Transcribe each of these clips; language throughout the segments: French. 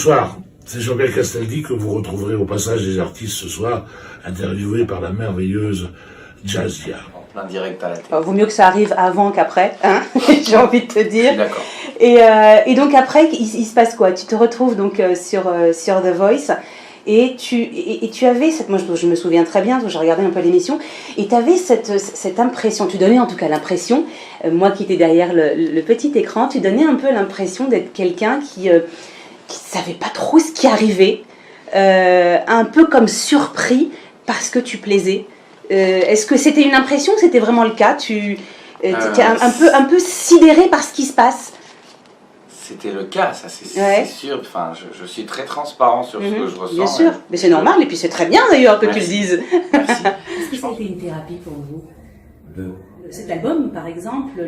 Bonsoir, c'est Jean-Pierre Castaldi que vous retrouverez au passage des artistes ce soir, interviewé par la merveilleuse Jazzia. En plein direct à la télé. Vaut mieux que ça arrive avant qu'après, hein. J'ai envie de te dire. Je suis d'accord. Et donc après, il se passe quoi? Tu te retrouves donc sur The Voice et tu avais cette, moi je me souviens très bien, j'ai regardé un peu l'émission, et tu avais cette impression, tu donnais en tout cas l'impression, moi qui étais derrière le petit écran, tu donnais un peu l'impression d'être quelqu'un qui savait pas trop ce qui arrivait, un peu comme surpris parce que tu plaisais. Est-ce que c'était une impression, c'était vraiment le cas? Tu étais un peu sidéré par ce qui se passe? C'était le cas, ça c'est Ouais. sûr. Enfin, je suis très transparent sur ce que je ressens. Bien sûr, mais c'est normal, et puis c'est très bien d'ailleurs que tu le dises. Merci. Est-ce que ça a été une thérapie pour vous? Cet album, par exemple,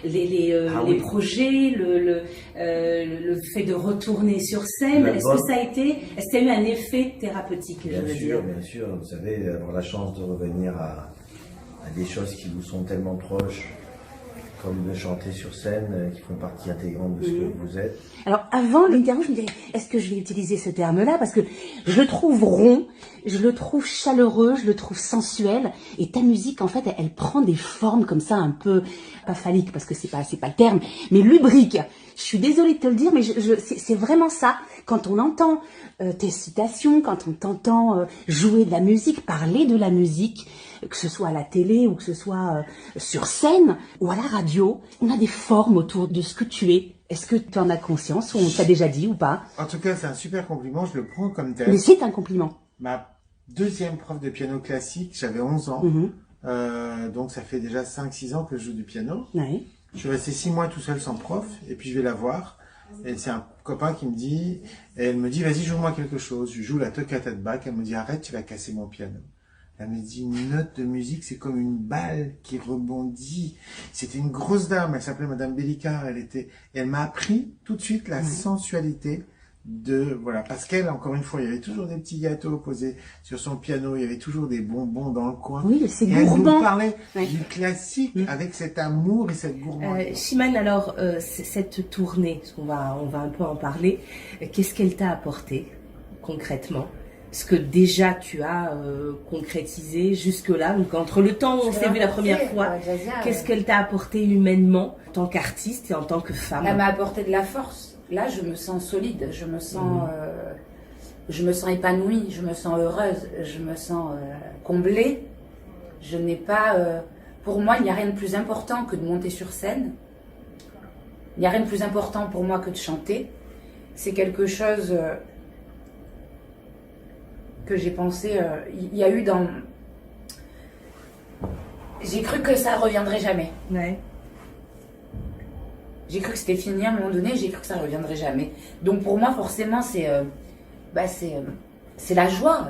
les projets, le fait de retourner sur scène, est-ce que ça a eu un effet thérapeutique? Bien sûr. Vous savez, avoir la chance de revenir à des choses qui vous sont tellement proches, comme de chanter sur scène, qui font partie intégrante de ce que vous êtes. Alors, avant l'interview, je me disais, est-ce que je vais utiliser ce terme-là? Parce que je le trouve rond, je le trouve chaleureux, je le trouve sensuel. Et ta musique, en fait, elle prend des formes comme ça, un peu, pas phalliques, parce que c'est pas le terme, mais lubriques. Je suis désolée de te le dire, mais c'est vraiment ça. Quand on entend tes citations, quand on t'entend jouer de la musique, parler de la musique, que ce soit à la télé ou que ce soit sur scène ou à la radio, on a des formes autour de ce que tu es. Est-ce que tu en as conscience ou on t'a déjà dit ou pas? En tout cas, c'est un super compliment, je le prends comme tel. Mais c'est un compliment. Ma deuxième prof de piano classique, j'avais 11 ans, donc ça fait déjà 5-6 ans que je joue du piano. Ouais. Je suis resté 6 mois tout seul sans prof, et puis je vais la voir, et c'est un copain qui me dit, et elle me dit, vas-y, joue-moi quelque chose. Je joue la toccata de Bach, elle me dit, arrête, tu vas casser mon piano. Elle me dit, une note de musique, c'est comme une balle qui rebondit. C'était une grosse dame, elle s'appelait Madame Bellicard, elle m'a appris tout de suite la sensualité voilà, parce qu'elle, encore une fois, il y avait toujours des petits gâteaux posés sur son piano, il y avait toujours des bonbons dans le coin. Oui, c'est gourmand. Elle nous parlait du classique avec cet amour et cette gourmandise. Chimène, alors, cette tournée, parce qu'on va un peu en parler, qu'est-ce qu'elle t'a apporté concrètement? Ce que déjà tu as concrétisé jusque-là, donc entre le temps où on s'est vu la première fois, qu'est-ce qu'elle t'a apporté humainement en tant qu'artiste et en tant que femme? Elle m'a apporté de la force. Là, je me sens solide, je me sens épanouie, je me sens heureuse, je me sens comblée. Je n'ai pas... pour moi, il n'y a rien de plus important que de monter sur scène. Il n'y a rien de plus important pour moi que de chanter. C'est quelque chose... que j'ai pensé, il y a eu dans... J'ai cru que ça reviendrait jamais. Ouais. J'ai cru que c'était fini à un moment donné, j'ai cru que ça reviendrait jamais. Donc pour moi, forcément, c'est la joie.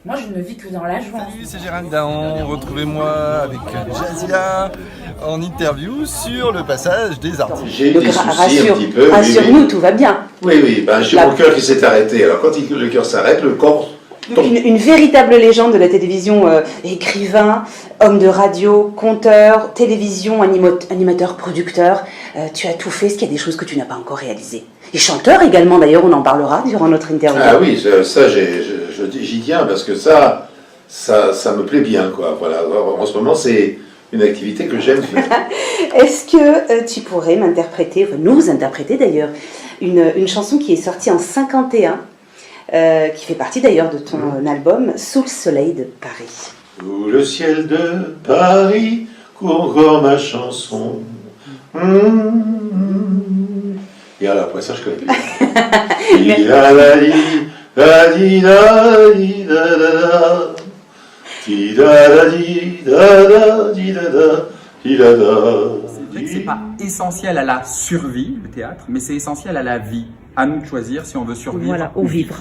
Moi, je ne vis que dans la joie. Salut, c'est Gérald Dahan. Retrouvez-moi avec Jazzia en interview sur le passage des artistes. J'ai des soucis un petit peu. Rassure-nous, tout va bien. Oui, j'ai mon cœur qui s'est arrêté. Alors quand le cœur s'arrête, le corps... Une véritable légende de la télévision, écrivain, homme de radio, conteur, télévision, animateur, producteur. Tu as tout fait, est-ce qu'il y a des choses que tu n'as pas encore réalisées? Et chanteur également, d'ailleurs, on en parlera durant notre interview. Ah oui, ça j'y tiens parce que ça me plaît bien, quoi. Voilà. En ce moment, c'est une activité que j'aime faire. Est-ce que tu pourrais nous interpréter d'ailleurs, une chanson qui est sortie en 51, qui fait partie d'ailleurs de ton album Sous le soleil de Paris. Sous le ciel de Paris court comme ma chanson. Et alors après ça je connais C'est vrai que c'est pas essentiel à la survie, le théâtre, mais c'est essentiel à la vie. À nous de choisir si on veut survivre. Voilà, ou vivre.